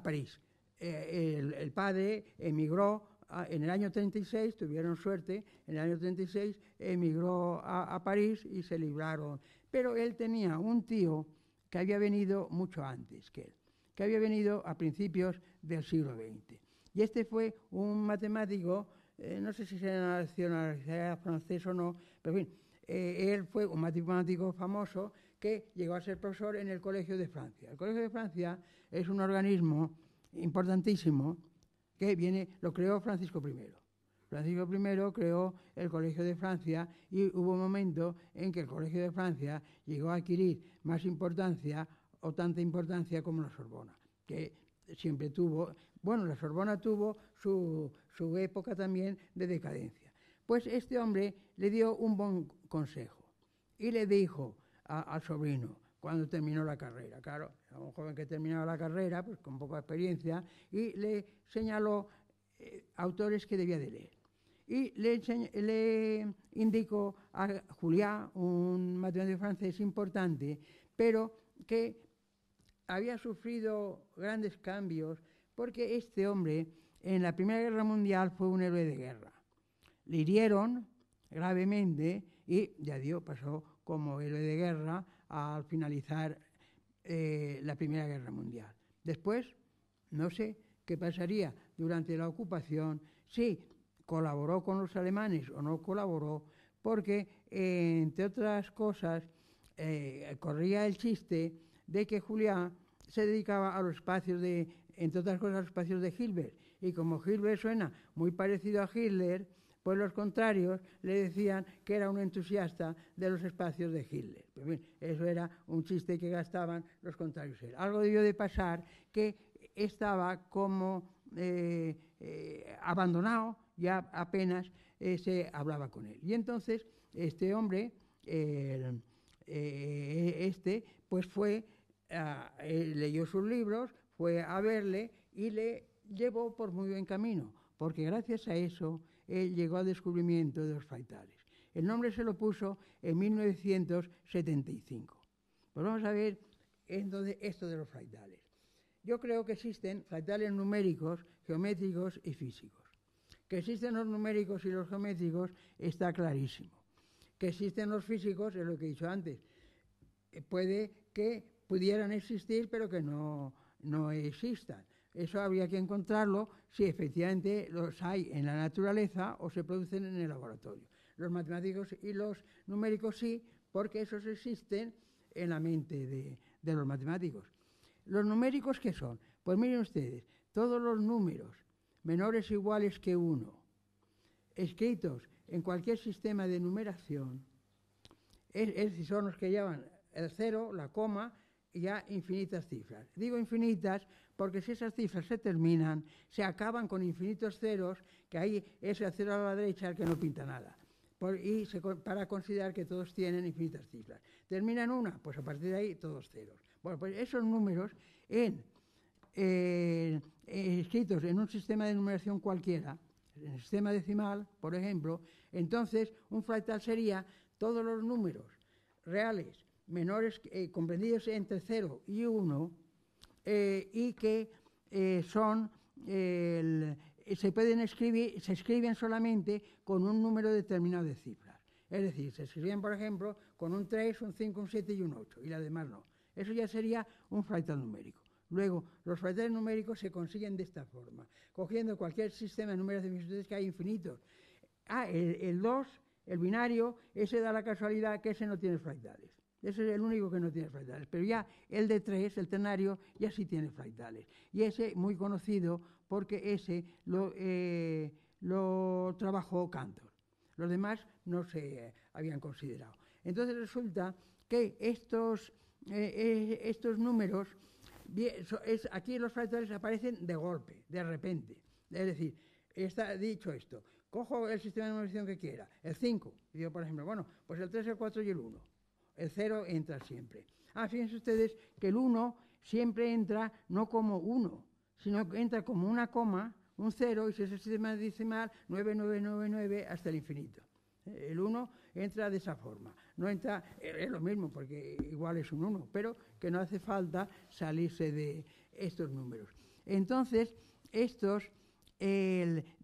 París. El padre emigró en el año 36, tuvieron suerte, en el año 36 emigró a París y se libraron. Pero él tenía un tío que había venido mucho antes que él, que había venido a principios del siglo XX. Y este fue un matemático, no sé si sea nacionalidad francés o no, pero en fin, él fue un matemático famoso que llegó a ser profesor en el Colegio de Francia. El Colegio de Francia es un organismo importantísimo que lo creó Francisco I. Francisco I creó el Colegio de Francia y hubo un momento en que el Colegio de Francia llegó a adquirir más importancia o tanta importancia como la Sorbona, que siempre tuvo. Bueno, la Sorbona tuvo su época también de decadencia. Pues este hombre le dio un buen consejo y le dijo al sobrino, cuando terminó la carrera, claro, era un joven que terminaba la carrera, pues con poca experiencia, y le señaló autores que debía de leer. Y le indicó a Juliá, un matemático francés importante, pero que había sufrido grandes cambios porque este hombre en la Primera Guerra Mundial fue un héroe de guerra. Le hirieron gravemente y ya pasó como héroe de guerra al finalizar la Primera Guerra Mundial. Después, no sé qué pasaría durante la ocupación, si colaboró con los alemanes o no colaboró, porque, entre otras cosas, corría el chiste de que Juliá se dedicaba a los espacios entre otras cosas, a los espacios de Hilbert. Y como Hilbert suena muy parecido a Hitler, Pues los contrarios le decían que era un entusiasta de los espacios de Hitler. Pues bien, eso era un chiste que gastaban los contrarios. Algo debió de pasar que estaba como abandonado, ya apenas se hablaba con él. Y entonces este hombre, pues fue, leyó sus libros, fue a verle y le llevó por muy buen camino, porque gracias a eso él llegó al descubrimiento de los fractales. El nombre se lo puso en 1975. Pues vamos a ver entonces esto de los fractales. Yo creo que existen fractales numéricos, geométricos y físicos. Que existen los numéricos y los geométricos está clarísimo. Que existen los físicos, es lo que he dicho antes. Puede que pudieran existir, pero que no existan. Eso habría que encontrarlo si efectivamente los hay en la naturaleza o se producen en el laboratorio. Los matemáticos y los numéricos sí, porque esos existen en la mente de los matemáticos. ¿Los numéricos qué son? Pues miren ustedes, todos los números menores o iguales que 1, escritos en cualquier sistema de numeración, es decir, son los que llevan el 0, la coma, y ya infinitas cifras. Digo infinitas porque si esas cifras se terminan, se acaban con infinitos ceros, que ahí es el 0 a la derecha el que no pinta nada. Para considerar que todos tienen infinitas cifras. ¿Terminan una? Pues a partir de ahí todos ceros. Bueno, pues esos números escritos en un sistema de numeración cualquiera, en el sistema decimal, por ejemplo, entonces un fractal sería todos los números reales menores comprendidos entre 0 y 1 y que se pueden escribir, se escriben solamente con un número determinado de cifras. Es decir, se escribían, por ejemplo, con un 3, un 5, un 7 y un 8, y las demás no. Eso ya sería un fractal numérico. Luego, los fractales numéricos se consiguen de esta forma, cogiendo cualquier sistema de numeración que hay infinitos. El 2, el binario, ese da la casualidad que ese no tiene fractales. Ese es el único que no tiene fractales. Pero ya el de 3, el ternario, ya sí tiene fractales. Y ese muy conocido porque ese lo trabajó Cantor. Los demás no se habían considerado. Entonces resulta que estos números, aquí los fractales aparecen de golpe, de repente. Es decir, está dicho esto, cojo el sistema de numeración que quiera, el 5, y digo, por ejemplo, bueno, pues el 3, el 4 y el 1. El 0 entra siempre. Fíjense ustedes que el 1 siempre entra no como 1, sino que entra como una coma, un 0, y si es el sistema decimal, 9999 hasta el infinito. El 1 entra de esa forma. No entra, es lo mismo, porque igual es un 1, pero que no hace falta salirse de estos números. Entonces, estos,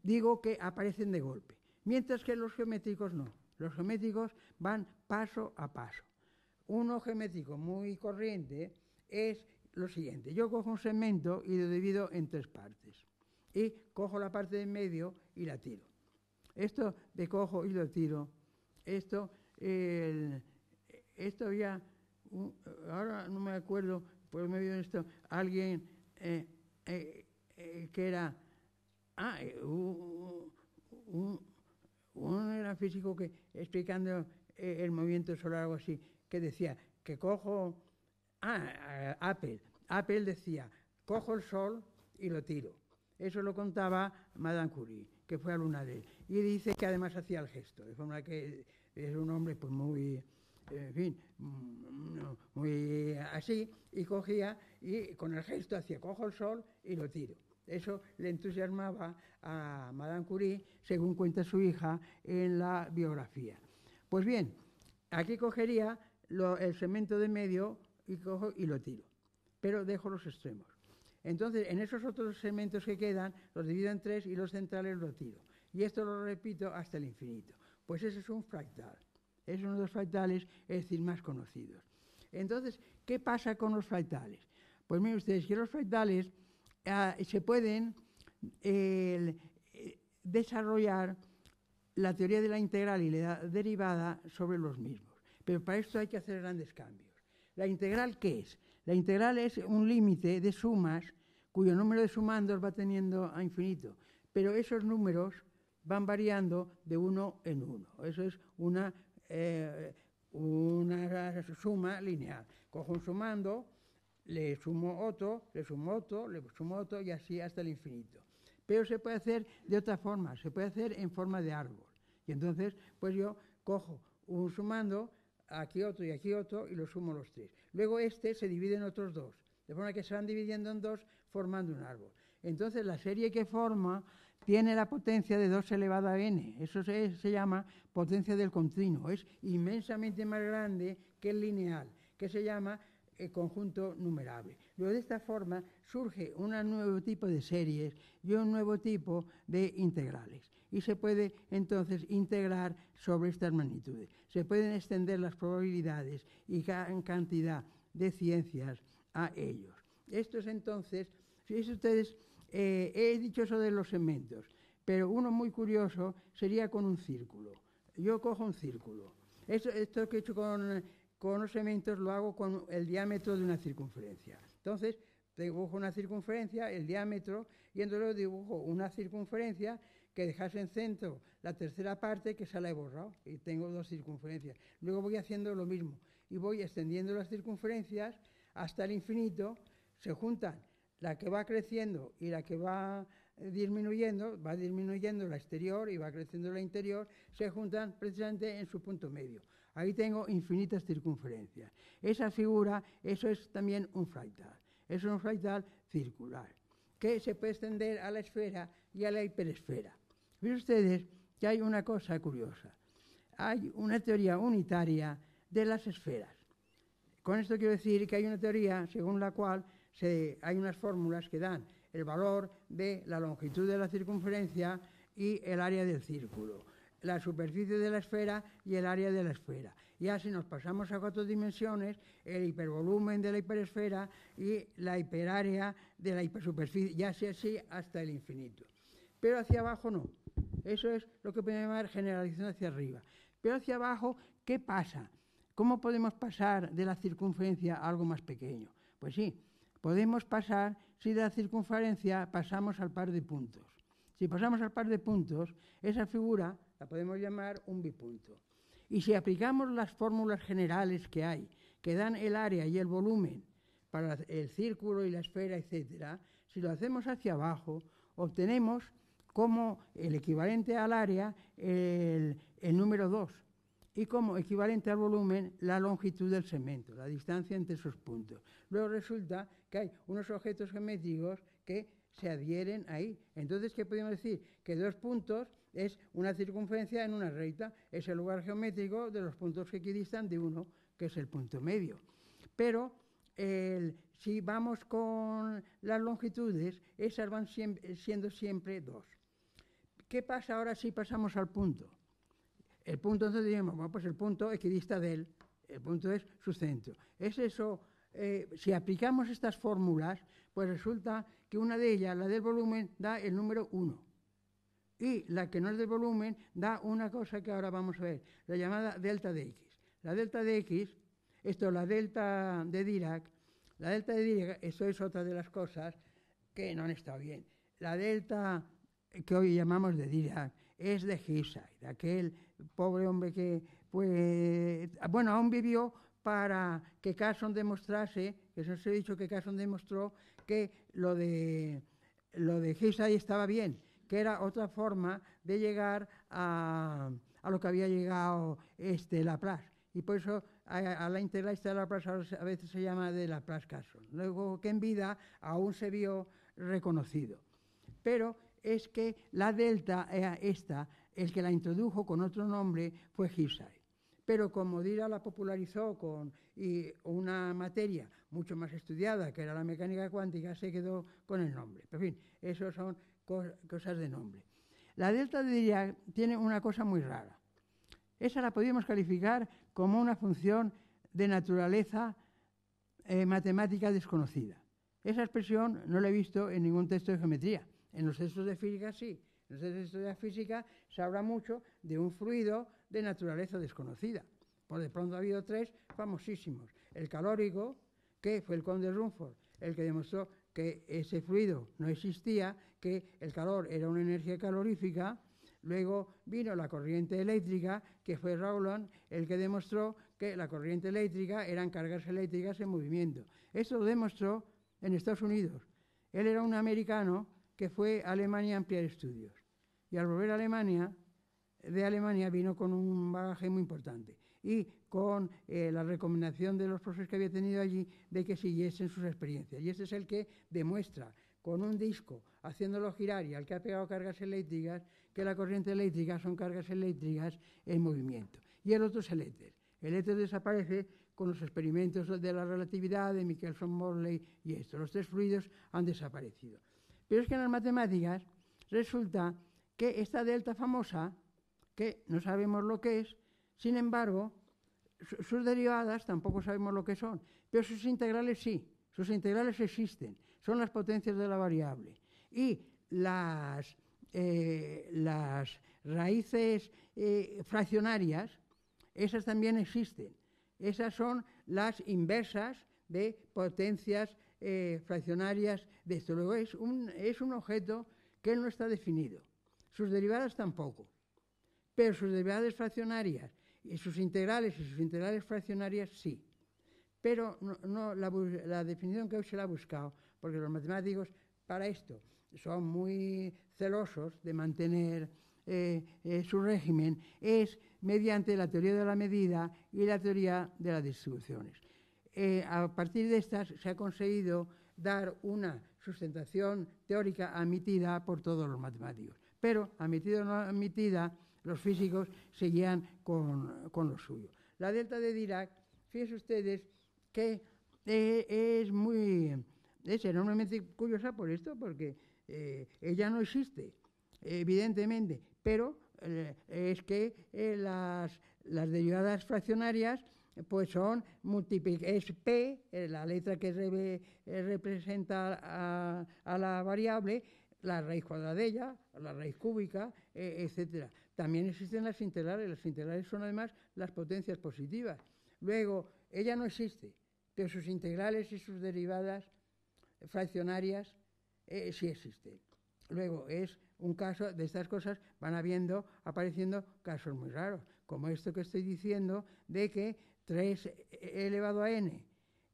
digo que aparecen de golpe, mientras que los geométricos no. Los geométricos van paso a paso. Uno geométrico muy corriente es lo siguiente. Yo cojo un segmento y lo divido en 3 partes. Y cojo la parte de en medio y la tiro. Esto de cojo y lo tiro, esto ya, ahora no me acuerdo, pues me vio esto, alguien que era, un era físico que explicando el movimiento solar o algo así, que decía que cojo, Apple decía, cojo el sol y lo tiro. Eso lo contaba Madame Curie, que fue alumna de él. Y dice que además hacía el gesto, de forma que es un hombre pues muy, en fin, muy así, y cogía y con el gesto hacía, cojo el sol y lo tiro. Eso le entusiasmaba a Madame Curie, según cuenta su hija en la biografía. Pues bien, aquí cogería el segmento de medio y cojo y lo tiro, pero dejo los extremos. Entonces, en esos otros segmentos que quedan, los divido en 3 y los centrales los tiro. Y esto lo repito hasta el infinito. Pues ese es un fractal. Es uno de los fractales, es decir, más conocidos. Entonces, ¿qué pasa con los fractales? Pues miren ustedes que los fractales se pueden desarrollar la teoría de la integral y la derivada sobre los mismos. Pero para esto hay que hacer grandes cambios. ¿La integral qué es? La integral es un límite de sumas cuyo número de sumandos va teniendo a infinito. Pero esos números van variando de uno en uno. Eso es una suma lineal. Cojo un sumando, le sumo otro, le sumo otro, le sumo otro y así hasta el infinito. Pero se puede hacer de otra forma, se puede hacer en forma de árbol. Y entonces, pues yo cojo un sumando, aquí otro y aquí otro, y lo sumo los tres. Luego este se divide en otros dos, de forma que se van dividiendo en dos, formando un árbol. Entonces la serie que forma tiene la potencia de 2 elevado a n. Eso se llama potencia del continuo. Es inmensamente más grande que el lineal, que se llama conjunto numerable. Luego de esta forma surge un nuevo tipo de series y un nuevo tipo de integrales. Y se puede entonces integrar sobre estas magnitudes. Se pueden extender las probabilidades y gran cantidad de ciencias a ellos. Esto es entonces, fíjense ustedes, he dicho eso de los segmentos, pero uno muy curioso sería con un círculo. Yo cojo un círculo. Esto que he hecho con los segmentos lo hago con el diámetro de una circunferencia. Entonces, dibujo una circunferencia, el diámetro, y entonces dibujo una circunferencia que dejase en centro la tercera parte que se la he borrado, y tengo 2 circunferencias. Luego voy haciendo lo mismo, y voy extendiendo las circunferencias hasta el infinito, se juntan la que va creciendo y la que va disminuyendo la exterior y va creciendo la interior, se juntan precisamente en su punto medio. Ahí tengo infinitas circunferencias. Esa figura, eso es también un fractal. Es un fractal circular, que se puede extender a la esfera y a la hiperesfera. Ven ustedes que hay una cosa curiosa. Hay una teoría unitaria de las esferas. Con esto quiero decir que hay una teoría según la cual hay unas fórmulas que dan el valor de la longitud de la circunferencia y el área del círculo, la superficie de la esfera y el área de la esfera. Ya si nos pasamos a 4 dimensiones, el hipervolumen de la hiperesfera y la hiperárea de la hipersuperficie, ya sea así hasta el infinito. Pero hacia abajo no. Eso es lo que podemos llamar generalización hacia arriba. Pero hacia abajo, ¿qué pasa? ¿Cómo podemos pasar de la circunferencia a algo más pequeño? Pues sí, podemos pasar, si de la circunferencia pasamos al par de puntos. Si pasamos al par de puntos, esa figura la podemos llamar un bipunto. Y si aplicamos las fórmulas generales que hay, que dan el área y el volumen para el círculo y la esfera, etc., si lo hacemos hacia abajo, obtenemos como el equivalente al área el número 2 y como equivalente al volumen la longitud del segmento, la distancia entre esos puntos. Luego resulta que hay unos objetos geométricos que se adhieren ahí. Entonces, ¿qué podemos decir? Que 2 puntos es una circunferencia en una recta, es el lugar geométrico de los puntos que equidistan de uno, que es el punto medio. Pero si vamos con las longitudes, esas van siendo siempre 2. ¿Qué pasa ahora si pasamos al punto? El punto, entonces diríamos, bueno, pues el punto equidista de él, el punto es su centro. Es eso, si aplicamos estas fórmulas, pues resulta que una de ellas, la del volumen, da el número 1. Y la que no es del volumen da una cosa que ahora vamos a ver, la llamada delta de x. La delta de x, la delta de Dirac, eso es otra de las cosas que no han estado bien. La delta que hoy llamamos de Dirac es de Higgside, aquel pobre hombre que, pues, bueno, aún vivió para que Carson demostrase, que eso se ha dicho que Carson demostró que lo de Higgside estaba bien, que era otra forma de llegar a lo que había llegado Laplace. Y por eso a la integralista de Laplace a veces se llama de Laplace-Carson. Luego que en vida aún se vio reconocido. Pero es que la delta esta, el que la introdujo con otro nombre fue Higgside. Pero como Dirac la popularizó con una materia mucho más estudiada, que era la mecánica cuántica, se quedó con el nombre. Pero, en fin, esos son cosas de nombre. La delta de Dirac tiene una cosa muy rara. Esa la podríamos calificar como una función de naturaleza matemática desconocida. Esa expresión no la he visto en ningún texto de geometría. En los textos de física sí. En los textos de física se habla mucho de un fluido de naturaleza desconocida. Por de pronto ha habido 3 famosísimos. El calórico, que fue el conde Rumford, el que demostró que ese fluido no existía, que el calor era una energía calorífica. Luego vino la corriente eléctrica, que fue Rowland el que demostró que la corriente eléctrica eran cargas eléctricas en movimiento. Eso lo demostró en Estados Unidos. Él era un americano que fue a Alemania a ampliar estudios. Y al volver a Alemania, de Alemania vino con un bagaje muy importante y con la recomendación de los profesores que había tenido allí de que siguiesen sus experiencias. Y este es el que demuestra con un disco, haciéndolo girar y al que ha pegado cargas eléctricas, que la corriente eléctrica son cargas eléctricas en movimiento. Y el otro es el éter. El éter desaparece con los experimentos de la relatividad, de Michelson-Morley y esto. Los tres fluidos han desaparecido. Pero es que en las matemáticas resulta que esta delta famosa, que no sabemos lo que es, sin embargo, sus derivadas tampoco sabemos lo que son, pero sus integrales sí, sus integrales existen, son las potencias de la variable. Y las raíces fraccionarias, esas también existen. Esas son las inversas de potencias fraccionarias de esto. Luego es un objeto que no está definido. Sus derivadas tampoco. Pero sus derivadas fraccionarias y sus integrales fraccionarias sí. Pero la definición que hoy se la ha buscado, porque los matemáticos para esto son muy celosos de mantener su régimen, es mediante la teoría de la medida y la teoría de las distribuciones. A partir de estas se ha conseguido dar una sustentación teórica admitida por todos los matemáticos. Pero, admitida o no admitida, los físicos seguían con lo suyo. La delta de Dirac, fíjense ustedes que es enormemente curiosa por esto, porque ella no existe, evidentemente, pero es que las derivadas fraccionarias pues son es P, la letra que representa a la variable, la raíz cuadrada de ella, la raíz cúbica, etc. También existen las integrales son además las potencias positivas. Luego, ella no existe, pero sus integrales y sus derivadas fraccionarias sí existen. Luego, es un caso de estas cosas, van apareciendo casos muy raros, como esto que estoy diciendo, de que 3 elevado a n,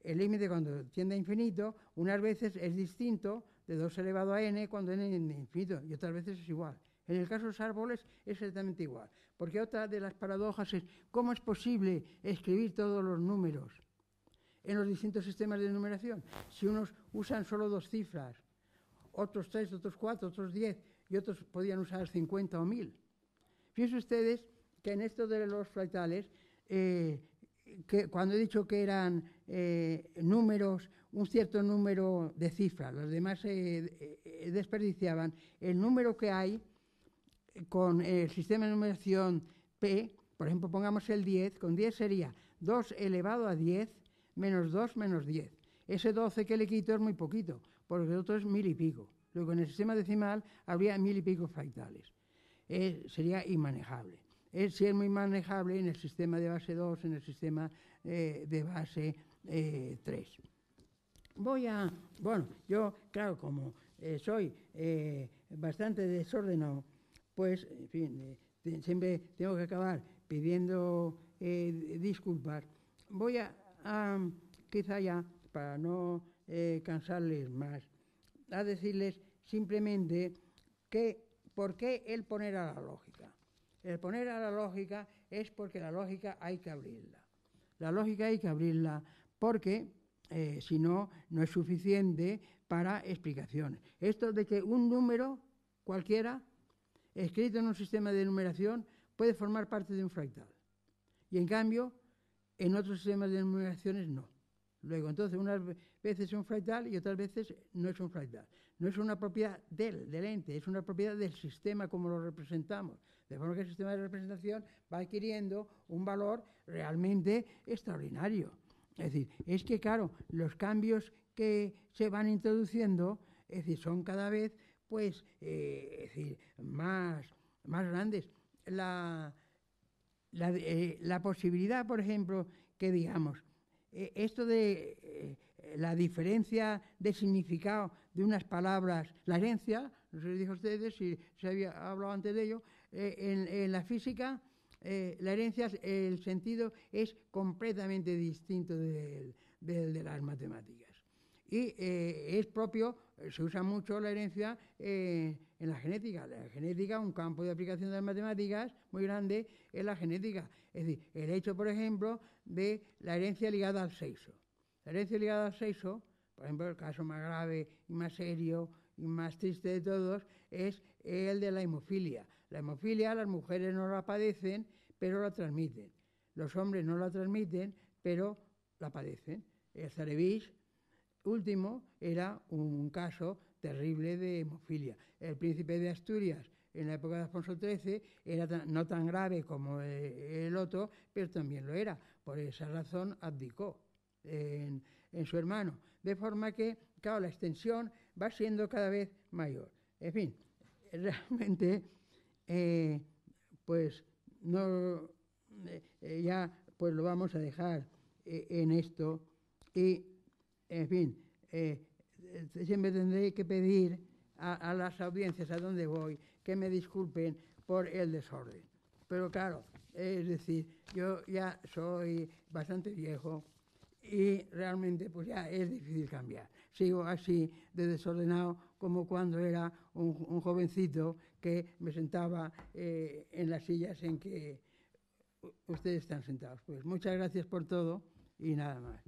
el límite cuando tiende a infinito, unas veces es distinto de 2 elevado a n cuando n tiende a infinito, y otras veces es igual. En el caso de los árboles es exactamente igual, porque otra de las paradojas es cómo es posible escribir todos los números en los distintos sistemas de numeración, si unos usan solo 2 cifras, otros 3, otros 4, otros 10, y otros podían usar 50 o 1000. Fíjense ustedes que en esto de los fractales, que cuando he dicho que eran números, un cierto número de cifras, los demás desperdiciaban, el número que hay con el sistema de numeración P, por ejemplo, pongamos el 10, con 10 sería 2 elevado a 10 menos 2 menos 10. Ese 12 que le quito es muy poquito, porque el otro es 1000 y pico. Luego en el sistema decimal habría 1000 y pico fractales. Sería inmanejable. Sí es muy manejable en el sistema de base 2, en el sistema de base 3. Yo, claro, como soy bastante desordenado, pues, en fin, siempre tengo que acabar pidiendo disculpas. Voy a quizá ya, para no cansarles más, a decirles simplemente que por qué el poner a la lógica. El poner a la lógica es porque la lógica hay que abrirla. La lógica hay que abrirla porque si no, no es suficiente para explicaciones. Esto de que un número cualquiera escrito en un sistema de numeración puede formar parte de un fractal. Y en cambio, en otros sistemas de numeraciones no. Luego, entonces, unas veces es un fractal y otras veces no es un fractal. No es una propiedad del ente, es una propiedad del sistema como lo representamos. De forma que el sistema de representación va adquiriendo un valor realmente extraordinario. Es decir, es que, claro, los cambios que se van introduciendo, es decir, son cada vez, pues, más grandes. La posibilidad, por ejemplo, que digamos, esto de la diferencia de significado de unas palabras, la herencia, no sé si dijo ustedes, si se había hablado antes de ello, En la física, la herencia, el sentido es completamente distinto del de las matemáticas. Y es propio, se usa mucho la herencia en la genética. La genética, un campo de aplicación de las matemáticas muy grande, es la genética. Es decir, el hecho, por ejemplo, de la herencia ligada al sexo. La herencia ligada al sexo, por ejemplo, el caso más grave y más serio y más triste de todos, es el de la hemofilia. La hemofilia, las mujeres no la padecen, pero la transmiten. Los hombres no la transmiten, pero la padecen. El Zarevich último era un caso terrible de hemofilia. El príncipe de Asturias, en la época de Alfonso XIII, era no tan grave como el otro, pero también lo era. Por esa razón abdicó en su hermano. De forma que, claro, la extensión va siendo cada vez mayor. En fin, realmente, pues no, ya pues lo vamos a dejar en esto y, en fin, siempre tendré que pedir a las audiencias a donde voy que me disculpen por el desorden. Pero claro, es decir, yo ya soy bastante viejo y realmente pues ya es difícil cambiar. Sigo así de desordenado como cuando era un jovencito que me sentaba en las sillas en que ustedes están sentados. Pues muchas gracias por todo y nada más.